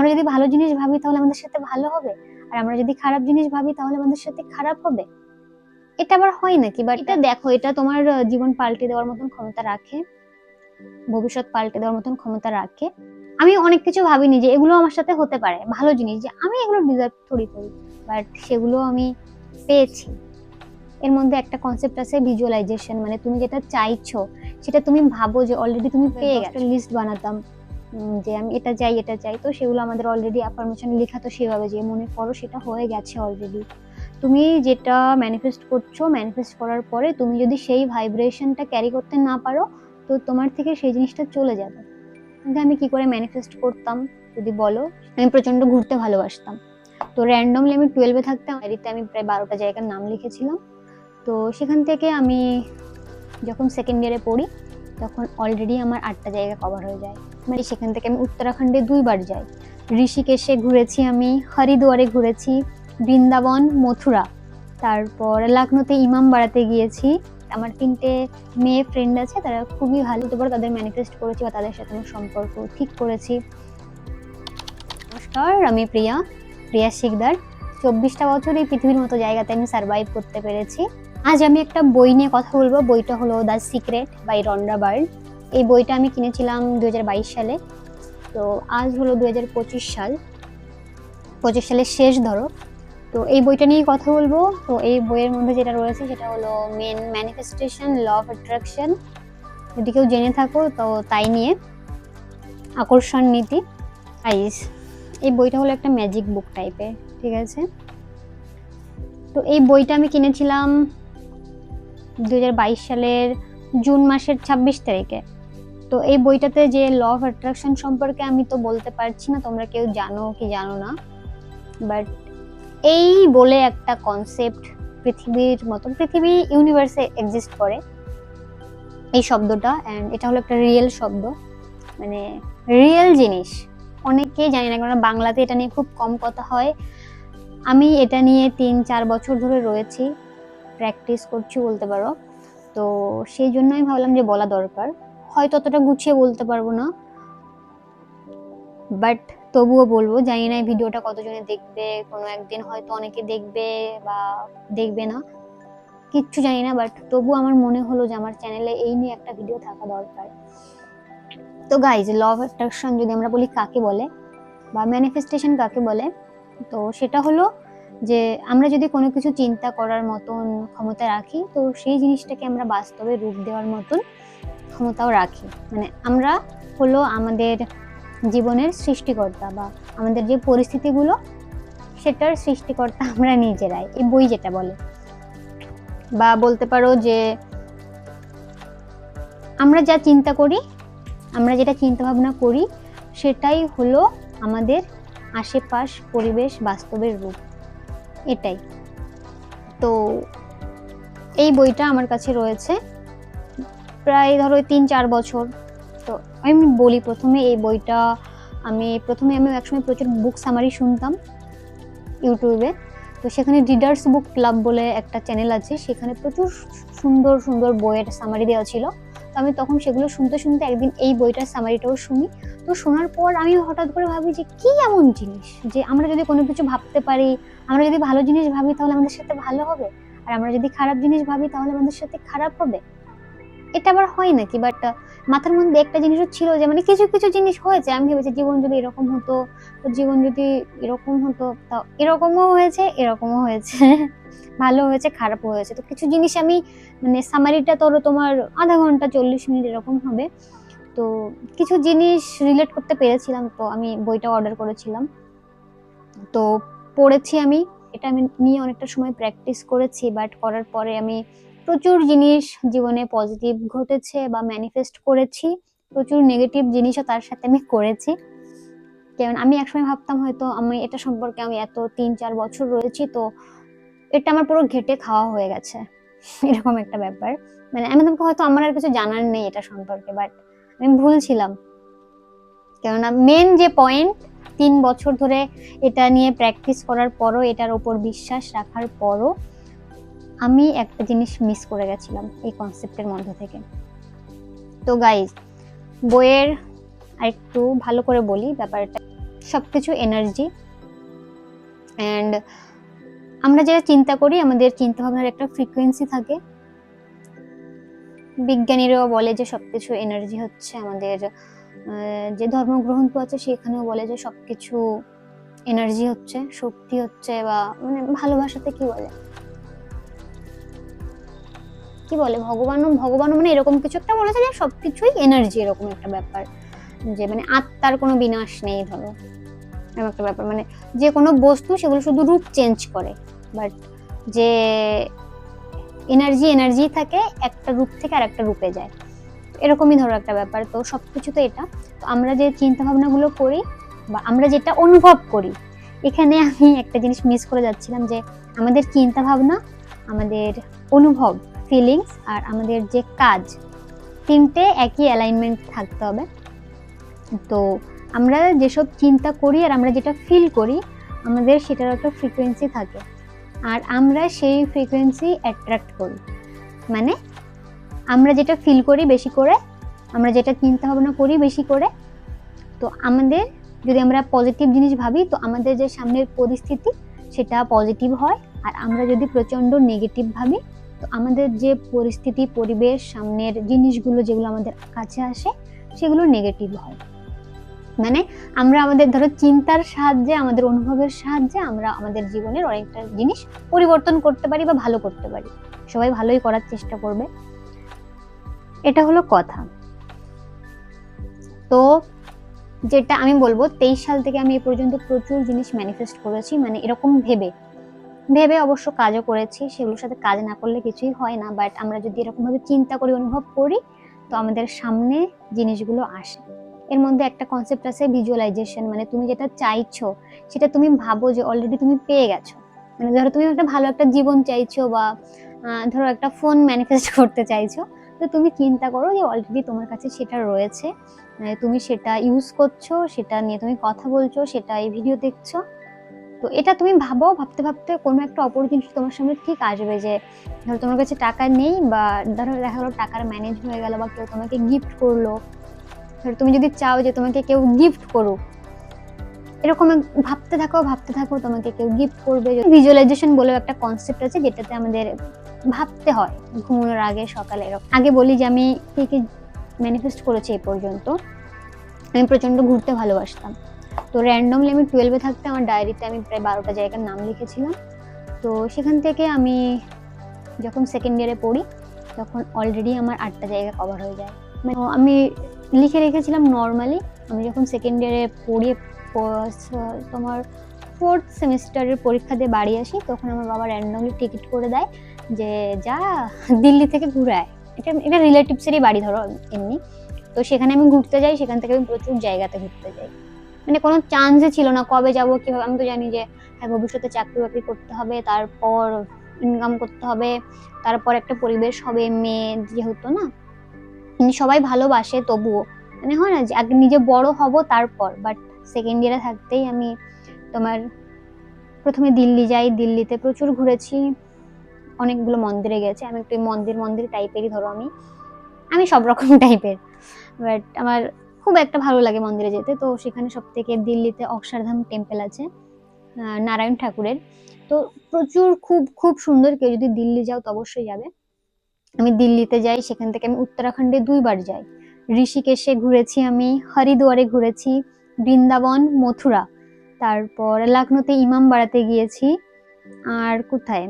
আমরা যদি ভালো জিনিস ভাবি তাহলে আমাদের সাথে ভালো হবে, আর আমরা যদি খারাপ জিনিস ভাবি তাহলে আমাদের সাথে খারাপ হবে। এটা আবার হয় নাকি? বাট এটা দেখো, এটা তোমার জীবন পাল্টে দেওয়ার মতন ক্ষমতা রাখে, ভবিষ্যৎ পাল্টে দেওয়ার মতন ক্ষমতা রাখে। আমি অনেক কিছু ভাবিনি যে এগুলো আমার সাথে হতে পারে, ভালো জিনিস, যে আমি এগুলো ডিজার্ভ করি, বাট সেগুলো আমি পেয়েছি। এর মধ্যে একটা কনসেপ্ট আছে ভিজুয়ালাইজেশন, মানে তুমি যেটা চাইছো সেটা তুমি ভাবো যে অলরেডি তুমি পেয়ে গেছো। লিস্ট বানাতাম যে আমি এটা চাই এটা চাই, তো সেগুলো আমাদের অলরেডি অ্যাফার্মেশন লেখা তো সেভাবে যে মনে করো সেটা হয়ে গেছে অলরেডি। তুমি যেটা ম্যানিফেস্ট করছো, ম্যানিফেস্ট করার পরে তুমি যদি সেই ভাইব্রেশনটা ক্যারি করতে না পারো, তো তোমার থেকে সেই জিনিসটা চলে যাবে। কিন্তু আমি কি করে ম্যানিফেস্ট করতাম যদি বলো, আমি প্রচন্ড ঘুরতে ভালোবাসতাম। তো র্যান্ডমলি আমি 12-এ থাকতাম, ডায়েরিতে আমি প্রায় 12টা জায়গার নাম লিখেছিলাম। তো সেখান থেকে আমি যখন সেকেন্ড ইয়ারে পড়ি তখন অলরেডি আমার 8টা জায়গা কভার হয়ে যায়। মানে সেখান থেকে আমি উত্তরাখণ্ডে 2বার যাই, ঋষিকেশে ঘুরেছি, আমি হরিদ্বারে ঘুরেছি, বৃন্দাবন, মথুরা, তারপর লখনৌতে ইমাম বাড়াতে গিয়েছি। আমার 3টে মেয়ে ফ্রেন্ড আছে, তারা খুবই ভালো, তারপর তাদের ম্যানিফেস্ট করেছি বা তাদের সাথে আমার সম্পর্ক ঠিক করেছি। নমস্কার, আমি প্রিয়া শিকদার। 24টা বছর এই পৃথিবীর মতো জায়গাতে আমি সার্ভাইভ করতে পেরেছি। আজ আমি একটা বই নিয়ে কথা বলবো। বইটা হলো the secret by Rhonda Byrne. এই বইটা আমি কিনেছিলাম 2022 সালে। তো আজ হলো 2025 সাল, 25 সালের শেষ ধরো। তো এই বইটা নিয়ে কথা বলবো। তো এই বইয়ের মধ্যে যেটা রয়েছে সেটা হলো main manifestation, law of attraction, যদি কেউ জেনে থাকো তো তাই নিয়ে, আকর্ষণ নীতি। এই বইটা হলো একটা ম্যাজিক বুক টাইপের, ঠিক আছে। তো এই বইটা আমি কিনেছিলাম 2022 সালের জুন মাসের 26 তারিখে। তো এই বইটাতে যে ল অফ অ্যাট্রাকশন সম্পর্কে আমি তো বলতে পারছি না তোমরা কেউ জানো কি জানো না, বাট এই বলে একটা কনসেপ্ট পৃথিবীর মতো, পৃথিবী ইউনিভার্সে এক্সিস্ট করে এই শব্দটা, অ্যান্ড এটা হলো একটা রিয়েল শব্দ, মানে রিয়েল জিনিস। অনেকেই জানি না, কারণ বাংলাতে এটা নিয়ে খুব কম কথা হয়। আমি এটা নিয়ে 3-4 বছর ধরে রয়েছি, প্র্যাকটিস করছি বলতে পারো। তো সেই জন্য আমি ভাবলাম যে বলা দরকার। হয়তো অতটা গুছিয়ে বলতে পারবো না, বাট তবুও বলবো। জানি না এই ভিডিওটা কতজনে দেখবে, কোনো একদিন হয়তো অনেকে দেখবে বা দেখবে না, কিচ্ছু জানি না, বাট তবু আমার মনে হলো যে আমার চ্যানেলে এই নিয়ে একটা ভিডিও থাকা দরকার। তো গাইজ, ল অফ অ্যাট্রাকশন যদি আমরা বলি কাকে বলে বা ম্যানিফেস্টেশন কাকে বলে, তো সেটা হলো যে আমরা যদি কোনো কিছু চিন্তা করার মতন ক্ষমতা রাখি, তো সেই জিনিসটাকে আমরা বাস্তবে রূপ দেওয়ার মতন ক্ষমতাও রাখি। মানে আমরা হলো আমাদের জীবনের সৃষ্টিকর্তা, বা আমাদের যে পরিস্থিতিগুলো সেটার সৃষ্টিকর্তা আমরা নিজেরাই, এই বই যেটা বলে। বা বলতে পারো যে আমরা যা চিন্তা করি, আমরা যেটা চিন্তা ভাবনা করি, সেটাই হলো আমাদের আশেপাশ, পরিবেশ, বাস্তবের রূপ, এটাই। তো এই বইটা আমার কাছে রয়েছে প্রায় ধরো 3-4 বছর। তো আমি বলি প্রথমে, এই বইটা আমি একসময় প্রচুর বুক সামারি শুনতাম ইউটিউবে। তো সেখানে রিডার্স বুক ক্লাব বলে একটা চ্যানেল আছে, সেখানে প্রচুর সুন্দর সুন্দর বইয়ের সামারি দেওয়া ছিল। তো আমি তখন সেগুলো শুনতে শুনতে একদিন এই বইটার সামারিটাও শুনি। তো শোনার পর আমি হঠাৎ করে ভাবি যে কি এমন জিনিস যে আমরা যদি কোনো কিছু ভাবতে পারি, আমরা যদি ভালো জিনিস ভাবি তাহলে আমাদের সাথে ভালো হবে, আর আমরা যদি খারাপ জিনিস ভাবি তাহলে আমাদের সাথে খারাপ হবে। এটা আবার হয় নাকি? বাট মাথার মধ্যে একটা জিনিসও ছিল যে মানে কিছু কিছু জিনিস হয়েছে, আমি ভেবেছি জীবন যদি এরকম হতো, তো জীবন যদি এরকম হতো, তা এরকমও হয়েছে, এরকমও হয়েছে, ভালো হয়েছে, খারাপও হয়েছে। তো কিছু জিনিস আমি, মানে সামারিটা ধরো তোমার আধা ঘন্টা 40 মিনিট এরকম হবে, তো কিছু জিনিস রিলেট করতে পেরেছিলাম, তো আমি বইটা অর্ডার করেছিলাম। তো পড়েছি আমি, এটা আমি নিয়ে অনেকটা সময় প্র্যাকটিস করেছি, বাট করার পরে আমি প্রচুর জিনিস জীবনে পজিটিভ ঘটেছে বা ম্যানিফেস্ট করেছি, প্রচুর নেগেটিভ জিনিসও তার সাথে আমি করেছি। কারণ আমি একসময় ভাবতাম হয়তো আমি এটা সম্পর্কে আমি এত 3-4 বছর রয়েছি, তো এটা আমার পুরো ঘেটে খাওয়া হয়ে গেছে, এরকম একটা ব্যাপার। মানে আমি তোমাকে হয়তো আমার আর কিছু জানার নেই এটা সম্পর্কে, বাট আমি ভুল ছিলাম। কেননা মেন যে পয়েন্ট, 3 বছর ধরে এটা নিয়ে প্র্যাকটিস করার পরও, এটার উপর বিশ্বাস রাখার পরও আমি একটা জিনিস মিস করে গেছিলাম এই কনসেপ্টের মধ্যে থেকে। তো গাইজ, বইয়ের আরেকটু ভালো করে বলি ব্যাপারটা। সবকিছু এনার্জি। অ্যান্ড আমরা যেটা চিন্তা করি, আমাদের চিন্তা ভাবনার একটা ফ্রিকোয়েন্সি থাকে। বিজ্ঞানীরাও বলে যে সবকিছু এনার্জি হচ্ছে। আমাদের যে ধর্মগ্রন্থ আছে সেখানেও বলে যে সবকিছু এনার্জি হচ্ছে, শক্তি হচ্ছে, বা মানে ভালোবাসাতে কি বলে ভগবানও মানে এরকম কিছু একটা বলেছে যে সবকিছুই এনার্জি, এরকম একটা ব্যাপার, যে মানে আত্মার কোনো বিনাশ নেই, ধরো এরকম একটা ব্যাপার। মানে যে কোনো বস্তু সেগুলো শুধু রূপ চেঞ্জ করে, বাট যে এনার্জি থাকে, একটা রূপ থেকে আর একটা রূপে যায়, এরকমই ধরো একটা ব্যাপার। তো সবকিছু তো এটা। তো আমরা যে চিন্তা ভাবনাগুলো করি বা আমরা যেটা অনুভব করি, এখানে আমি একটা জিনিস মিস করে যাচ্ছিলাম, যে আমাদের চিন্তা ভাবনা, আমাদের অনুভব, ফিলিংস আর আমাদের যে কাজ, তিনটে একই অ্যালাইনমেন্ট থাকতে হবে। তো আমরা যেসব চিন্তা করি আর আমরা যেটা ফিল করি, আমাদের সেটার একটা ফ্রিকোয়েন্সি থাকে, আর আমরা সেই ফ্রিকোয়েন্সি অ্যাট্রাক্ট করি। মানে আমরা যেটা ফিল করি বেশি করে, আমরা যেটা চিন্তা ভাবনা করি বেশি করে, তো আমাদের যদি আমরা পজিটিভ জিনিস ভাবি, তো আমাদের যে সামনের পরিস্থিতি সেটা পজিটিভ হয়। আর আমরা যদি প্রচন্ড নেগেটিভ ভাবি, তো আমাদের যে পরিস্থিতি, পরিবেশ, সামনের জিনিসগুলো যেগুলো আমাদের কাছে আসে সেগুলো নেগেটিভ হয়। মানে আমরা আমাদের ধরো চিন্তার সাহায্যে, আমাদের অনুভবের সাহায্যে আমরা আমাদের জীবনের অনেকটা জিনিস পরিবর্তন করতে পারি বা ভালো করতে পারি। সবাই ভালোই করার চেষ্টা করবে, এটা হলো কথা। তো যেটা আমি বলবো, 23 সাল থেকে আমি এ পর্যন্ত প্রচুর জিনিস ম্যানিফেস্ট করেছি, মানে এরকম ভেবে অবশ্য কাজও করেছি। সেগুলোর সাথে কাজ না করলে কিছুই হয় না, বাট আমরা যদি এরকম ভাবে চিন্তা করি, অনুভব করি, তো আমাদের সামনে জিনিসগুলো আসে। এর মধ্যে একটা কনসেপ্ট আছে ভিজুয়ালাইজেশন, মানে তুমি যেটা চাইছো সেটা তুমি ভাবো যে অলরেডি তুমি পেয়ে গেছো। মানে ধরো তুমি একটা ভালো একটা জীবন চাইছো, বা ধরো একটা ফোন ম্যানিফেস্ট করতে চাইছো, তো তুমি চিন্তা করো যে অলরেডি তোমার কাছে সেটা রয়েছে, তুমি সেটা ইউজ করছো, সেটা নিয়ে তুমি কথা বলছো, সেটা এই ভিডিও দেখছো। তো এটা তুমি ভাবো, ভাবতে ভাবতে কোনো একটা অপরচুনিটি তোমার সামনে ঠিক আসবে, যে ধরো তোমার কাছে টাকা নেই, বা ধরো দেখা গেলো টাকার ম্যানেজ হয়ে গেল, বা কেউ তোমাকে গিফট করলো। ধরো তুমি যদি চাও যে তোমাকে কেউ গিফট করুক, এরকম ভাবতে থাকো তোমাকে কেউ গিফট করবে। ভিজুয়ালাইজেশন বলেও একটা কনসেপ্ট আছে, যেটাতে আমাদের ভাবতে হয় ঘুমানোর আগে, সকালে। আগে বলি যে আমি কি ম্যানিফেস্ট করেছি এই পর্যন্ত। আমি প্রচন্ড ঘুরতে ভালোবাসতাম। তো র্যান্ডমলি আমি 12-এ থাকতে আমার ডায়েরিতে আমি প্রায় 12টা জায়গার নাম লিখেছিলাম। তো সেখান থেকে আমি যখন সেকেন্ড ইয়ারে পড়ি, তখন অলরেডি আমার 8টা জায়গা কভার হয়ে যায়। মানে আমি লিখে রেখেছিলাম নর্মালি। আমি যখন সেকেন্ড ইয়ারে পড়ি, তোমার 4th সেমিস্টারের পরীক্ষা দিয়ে বাড়ি আসি, তখন আমার বাবা র্যান্ডমলি টিকিট করে দেয় যে যা দিল্লি থেকে ঘুরে আয়। এটা রিলেটিভসেরই বাড়ি, ধরো এমনি। তো সেখানে আমি ঘুরতে যাই, সেখান থেকে আমি প্রচুর জায়গাতে ঘুরতে যাই। মানে কোনো চান্সই ছিল না কবে যাব কিভাবে। আমি তো জানি যে হ্যাঁ, ভবিষ্যতে চাকরি বাকরি করতে হবে, তারপর ইনকাম করতে হবে, তারপর একটা পরিবেশ হবে, মেয়ে যেহেতু না, সবাই ভালোবাসে তবুও মানে হয় না যে আগে নিজে বড় হব তারপর। বাট সেকেন্ড ইয়ারে থাকতেই আমি তোমার প্রথমে দিল্লি যাই। দিল্লিতে প্রচুর ঘুরেছি, অনেকগুলো মন্দিরে গেছি। আমি একটু মন্দির টাইপেরই, ধরো আমি সব রকম টাইপের, বাট আমার খুব একটা ভালো লাগে মন্দিরে যেতে। তো সেখানে সব থেকে দিল্লিতে অক্ষরধাম টেম্পল আছে নারায়ণ ঠাকুরের। তো প্রচুর খুব খুব সুন্দর। কেউ যদি দিল্লি যাও তো অবশ্যই যাবে। আমি দিল্লিতে যাই, সেখান থেকে আমি উত্তরাখণ্ডে 2বার যাই। ঋষিকেশে ঘুরেছি, আমি হরিদ্বারে ঘুরেছি, বৃন্দাবন, মথুরা, তারপর লখনৌতে ইমামবাড়াতে গিয়েছি। আর কোথায়,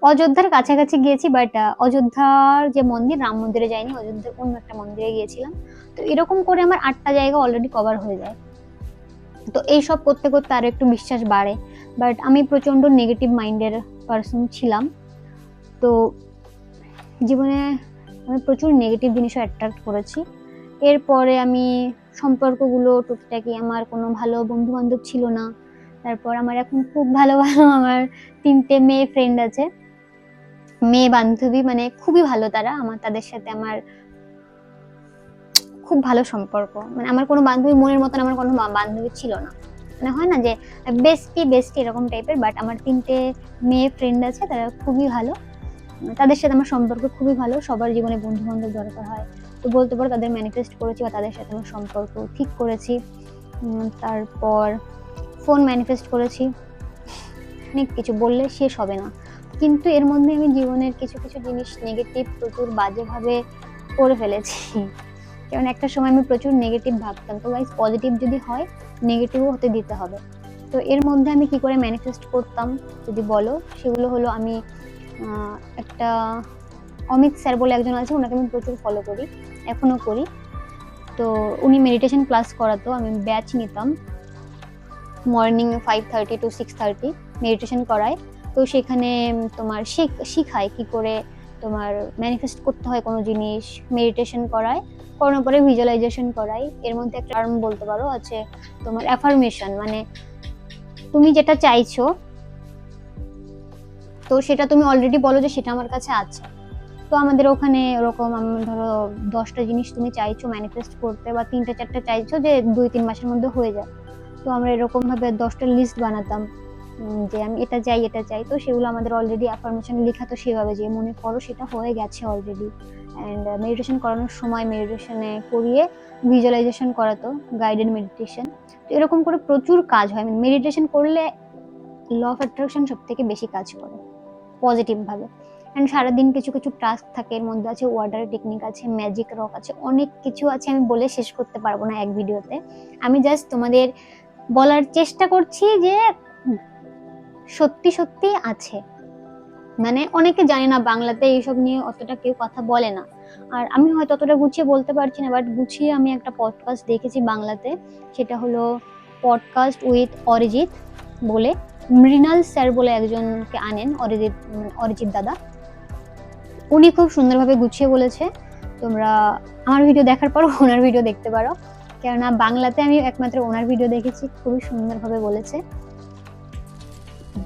অযোধ্যার কাছাকাছি গিয়েছি, বাট অযোধ্যার যে মন্দির, রাম মন্দিরে যাইনি, অযোধ্যার অন্য একটা মন্দিরে গিয়েছিলাম। তো এরকম করে আমার 8টা জায়গা অলরেডি কভার হয়ে যায়। তো এইসব করতে করতে আরো একটু বিশ্বাস বাড়ে। বাট আমি প্রচন্ড নেগেটিভ মাইন্ডের পার্সন ছিলাম। তো জীবনে আমি প্রচুর নেগেটিভ জিনিসও অ্যাট্রাক্ট করেছি। এরপরে আমি সম্পর্কগুলো টুকটাকি, আমার কোনো ভালো বন্ধু বান্ধব ছিল না। তারপর আমার এখন খুব ভালো আমার 3টে মেয়ে ফ্রেন্ড আছে, মেয়ে বান্ধবী, মানে খুবই ভালো তারা। তাদের সাথে আমার খুব ভালো সম্পর্ক। মানে আমার কোনো বান্ধবী মনের মতন আমার কোনো বান্ধবী ছিল না। মানে হয় না যে বেস্টি এরকম টাইপের। বাট আমার 3টে মেয়ে ফ্রেন্ড আছে, তারা খুবই ভালো। তাদের সাথে আমার সম্পর্ক খুবই ভালো। সবার জীবনে বন্ধু বান্ধব দরকার হয়। তো তো বলতে পারো তাদের ম্যানিফেস্ট করেছি বা তাদের সাথে আমার সম্পর্ক ঠিক করেছি। তারপর ফোন ম্যানিফেস্ট করেছি, অনেক কিছু বললে শেষ হবে না। কিন্তু এর মধ্যে আমি জীবনের কিছু কিছু জিনিস নেগেটিভ প্রচুর বাজেভাবে করে ফেলেছি। কারণ একটা সময় আমি প্রচুর নেগেটিভ ভাবতাম, তো গাইস পজিটিভ যদি হয় নেগেটিভও হতে দিতে হবে। তো এর মধ্যে আমি কি করে ম্যানিফেস্ট করতাম যদি বলো, সেগুলো হলো আমি একটা অমিত স্যার বলে একজন আছে, ওনাকে আমি প্রচুর ফলো করি, এখনো করি। তো উনি মেডিটেশন ক্লাস করাতো, আমি ব্যাচ নিতাম মর্নিং 5:30 to 6:30 মেডিটেশন করায়। তো সেখানে তোমার শিখায় কি করে তোমার ম্যানিফেস্ট করতে হয় কোনো জিনিস, মেডিটেশন করায়, করানোর পরে ভিজুয়ালাইজেশন করাই। এর মধ্যে একটা টার্ম বলতে পারো আছে তোমার অ্যাফার্মেশন, মানে তুমি যেটা চাইছো তো সেটা তুমি অলরেডি বলো যে সেটা আমার কাছে আছে। তো আমাদের ওখানে ওরকম ধরো 10টা জিনিস তুমি চাইছো ম্যানিফেস্ট করতে, বা 3টা 4টা চাইছো যে 2-3 মাসের মধ্যে হয়ে যায়। তো আমরা এরকম ভাবে 10টা লিস্ট বানাতাম যে আমি এটা চাই এটা চাই। তো সেগুলো আমাদের অলরেডি অ্যাফার্মেশন লেখা তো সেভাবে যে মনে করো সেটা হয়ে গেছে অলরেডি। অ্যান্ড মেডিটেশন করানোর সময় মেডিটেশনে করিয়ে ভিজুয়ালাইজেশন করাতো, গাইডেড মেডিটেশন। তো এরকম করে প্রচুর কাজ হয়। মেডিটেশন করলে ল অফ অ্যাট্রাকশন সব থেকে বেশি কাজ করে পজিটিভ ভাবে। অ্যান্ড সারাদিন কিছু কিছু টাস্ক থাকে, এর মধ্যে আছে ওয়াটার টেকনিক আছে, ম্যাজিক রক আছে, অনেক কিছু আছে, আমি বলে শেষ করতে পারবো না এক ভিডিওতে। আমি জাস্ট তোমাদের বলার চেষ্টা করছি যে সত্যি সত্যি আছে। মানে অনেকে জানে না, বাংলাতে এইসব নিয়ে অতটা কেউ কথা বলে না, আর আমি হয়তো অতটা গুছিয়ে বলতে পারছি না, বাট গুছিয়ে আমি একটা পডকাস্ট দেখেছি বাংলাতে, সেটা হলো পডকাস্ট উইথ অরিজিৎ বলে, মৃণাল স্যার বলে একজনকে আনেন, অরিজিৎ দাদা। উনি খুব সুন্দরভাবে গুছিয়ে বলেছে। তোমরা আমার ভিডিও দেখার পর ওনার ভিডিও দেখতে পারো, কেননা বাংলাতে আমি একমাত্র ওনার ভিডিও দেখেছি, খুবই সুন্দরভাবে বলেছে।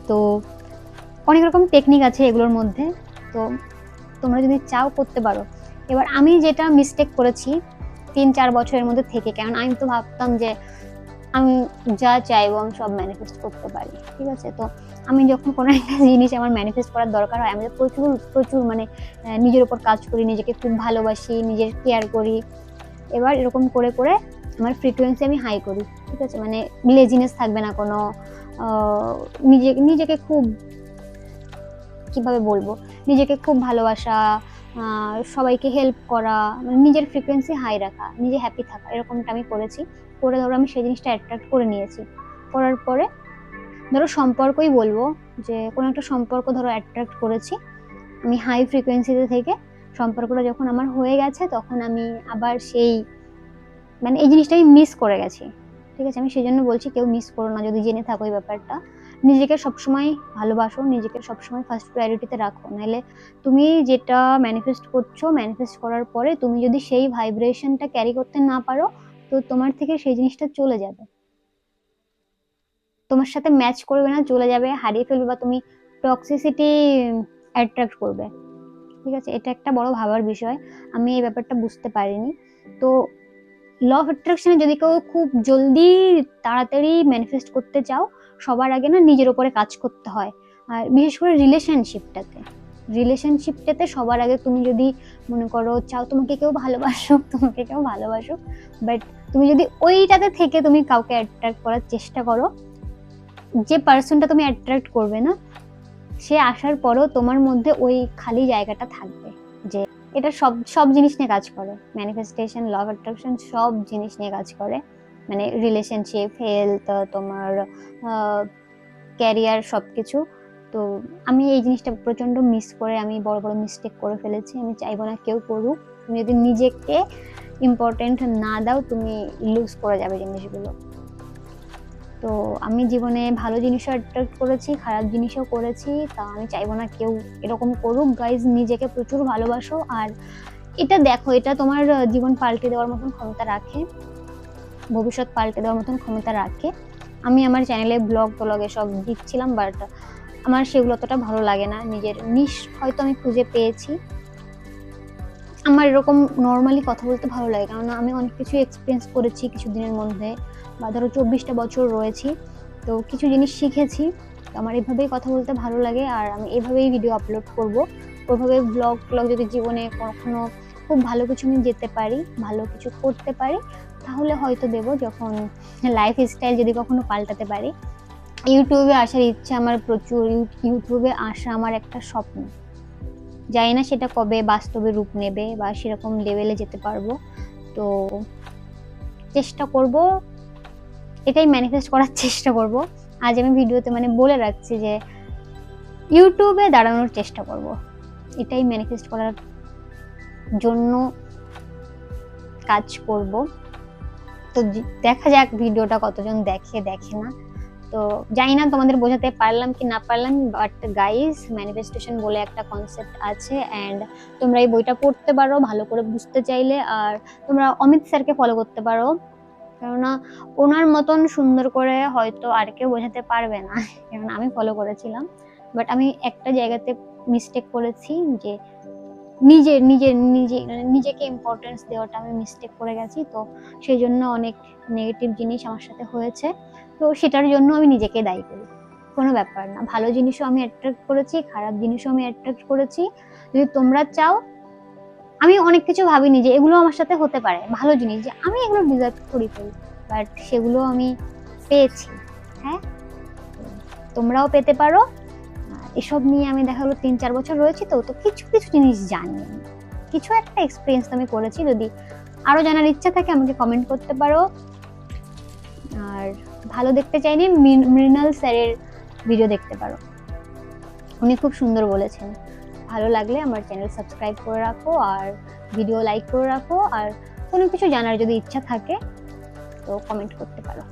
তো অনেক রকম টেকনিক আছে এগুলোর মধ্যে, তো তোমরা যদি চাও করতে পারো। এবার আমি যেটা মিস্টেক করেছি 3-4 বছরের মধ্যে থেকে, কারণ আমি তো ভাবতাম যে আমি যা চাইবো আমি সব ম্যানিফেস্ট করতে পারি, ঠিক আছে। তো আমি যখন কোনো একটা জিনিস আমার ম্যানিফেস্ট করার দরকার হয়, আমি প্রচুর প্রচুর মানে নিজের উপর কাজ করি, নিজেকে খুব ভালোবাসি, নিজের কেয়ার করি। এবার এরকম করে করে আমার ফ্রিকোয়েন্সি আমি হাই করি, ঠিক আছে। মানে লেজিনেস থাকবে না কোনো, নিজেকে খুব কিভাবে বলবো, নিজেকে খুব ভালোবাসা, সবাইকে হেল্প করা, মানে নিজের ফ্রিকোয়েন্সি হাই রাখা, নিজে হ্যাপি থাকা, এরকমটা আমি করেছি। করে ধরো আমি সেই জিনিসটা অ্যাট্রাক্ট করে নিয়েছি। করার পরে ধরো সম্পর্কই বলবো, যে কোনো একটা সম্পর্ক ধরো অ্যাট্রাক্ট করেছি আমি হাই ফ্রিকোয়েন্সিতে থেকে, সম্পর্কটা যখন আমার হয়ে গেছে তখন আমি আবার সেই মানে এই জিনিসটা আমি মিস করে গেছি, ঠিক আছে। আমি সেই জন্য বলছি কেউ মিস করো না যদি জেনে থাকো এই ব্যাপারটা। নিজেকে সবসময় ভালোবাসো, নিজেকে সবসময় ফার্স্ট প্রায়োরিটিতে রাখো, নাহলে তুমি যেটা ম্যানিফেস্ট করছো, ম্যানিফেস্ট করার পরে তুমি যদি সেই ভাইব্রেশনটা ক্যারি করতে না পারো, তো তোমার থেকে সেই জিনিসটা চলে যাবে, তোমার সাথে ম্যাচ করবে না, চলে যাবে, হারিয়ে ফেলবে, বা তুমি টক্সিসিটি অ্যাট্রাক্ট করবে, ঠিক আছে। এটা একটা বড় ভাবার বিষয়, আমি এই ব্যাপারটা বুঝতে পারিনি। তো ল অফ অ্যাট্রাকশনে যদি কেউ খুব জলদি তাড়াতাড়ি ম্যানিফেস্ট করতে চাও, সবার আগে না নিজের উপরে কাজ করতে হয়। আর বিশেষ করে রিলেশনশিপটাতে সবার আগে তুমি যদি মনে করো চাও তোমাকে কেউ ভালোবাসুক, বাট তুমি যদি ওইটাতে থেকে তুমি কাউকে অ্যাট্রাক্ট করার চেষ্টা করো, যে পার্সনটা তুমি অ্যাট্রাক্ট করবে না, সে আসার পরেও তোমার মধ্যে ওই খালি জায়গাটা থাকবে। যে এটা সব সব জিনিস নিয়ে কাজ করে, ম্যানিফেস্টেশন, ল অফ অ্যাট্রাকশন সব জিনিস নিয়ে কাজ করে, মানে রিলেশনশিপ, হেলথ, তোমার ক্যারিয়ার, সব কিছু। তো আমি এই জিনিসটা প্রচন্ড মিস করে আমি বড় বড় মিস্টেক করে ফেলেছি, আমি চাইবো না কেউ করুক। তুমি যদি নিজেকে ইম্পর্টেন্ট না দাও, তুমি লুজ করে যাবে জিনিসগুলো। তো আমি জীবনে ভালো জিনিসও অ্যাট্রাক্ট করেছি, খারাপ জিনিসও করেছি, তা আমি চাইবো না কেউ এরকম করুক। গাইজ, নিজেকে প্রচুর ভালোবাসো, আর এটা দেখো, এটা তোমার জীবন পাল্টে দেওয়ার মতন ক্ষমতা রাখে, ভবিষ্যৎ পাল্টে দেওয়ার মতন ক্ষমতা রাখে। আমি আমার চ্যানেলে ব্লগ এসব দিচ্ছিলাম, বাট আমার সেগুলো অতটা ভালো লাগে না। নিজের নিশ হয়তো আমি খুঁজে পেয়েছি, আমার এরকম নর্মালি কথা বলতে ভালো লাগে, কেননা আমি অনেক কিছু এক্সপিরিয়েন্স করেছি কিছুদিনের মধ্যে, বা ধরো 24টা বছর রয়েছি, তো কিছু জিনিস শিখেছি। তো আমার এভাবেই কথা বলতে ভালো লাগে, আর আমি এভাবেই ভিডিও আপলোড করব। ওইভাবে ব্লগ যদি জীবনে কখনো খুব ভালো কিছু আমি যেতে পারি, ভালো কিছু করতে পারি, তাহলে হয়তো দেবো। যখন লাইফ স্টাইল যদি কখনো পাল্টাতে পারি। ইউটিউবে আসার ইচ্ছা আমার প্রচুর, ইউটিউবে আসা আমার একটা স্বপ্ন। জানি না সেটা কবে বাস্তবে রূপ নেবে বা সেরকম লেভেলে যেতে পারবো, তো চেষ্টা করব, এটাই ম্যানিফেস্ট করার চেষ্টা করব। আজ আমি ভিডিওতে মানে বলে রাখছি যে ইউটিউবে দাঁড়ানোর চেষ্টা করব, এটাই ম্যানিফেস্ট করার জন্য কাজ করব। তো দেখা যাক ভিডিওটা কতজন দেখে না। তো জানি না তোমাদের বোঝাতে পারলাম কি না পারলাম, বাট গাইস, ম্যানিফেস্টেশন বলে একটা কনসেপ্ট আছে, অ্যান্ড তোমরা এই বইটা পড়তে পারো ভালো করে বুঝতে চাইলে। আর তোমরা অমিত স্যারকে ফলো করতে পারো, কেননা ওনার মতন সুন্দর করে হয়তো আর কেউ বোঝাতে পারবে না, কেননা আমি ফলো করেছিলাম। বাট আমি একটা জায়গাতে মিস্টেক করেছি, যে নিজেকে ইম্পর্টেন্স দেওয়াটা আমি মিস্টেক করে গেছি। তো সেই জন্য অনেক নেগেটিভ জিনিস আমার সাথে হয়েছে, তো সেটার জন্য আমি নিজেকে দায়ী করি। কোনো ব্যাপার না, ভালো জিনিসও আমি অ্যাট্রাক্ট করেছি, খারাপ জিনিসও আমি অ্যাট্রাক্ট করেছি। যদি তোমরা চাও, আমি অনেক কিছু ভাবিনি যে এগুলো আমার সাথে হতে পারে, ভালো জিনিস যে আমি এগুলো ডিজার্ভ করি, বাট সেগুলো আমি পেয়েছি। হ্যাঁ, তোমরাও পেতে পারো। এসব নিয়ে আমি দেখা গেলো 3-4 বছর রয়েছি, তো কিছু কিছু জিনিস জানি, আমি কিছু একটা এক্সপিরিয়েন্স আমি করেছি। যদি আরো জানার ইচ্ছা থাকে আমাকে কমেন্ট করতে পারো। আর ভালো দেখতে চাইলে মৃণাল স্যারের ভিডিও দেখতে পারো, উনি খুব সুন্দর বলেছেন। ভালো লাগলে আমার চ্যানেল সাবস্ক্রাইব করে রাখো, আর ভিডিও লাইক করে রাখো। আর কোনো কিছু জানার যদি ইচ্ছা থাকে তো কমেন্ট করতে পারো।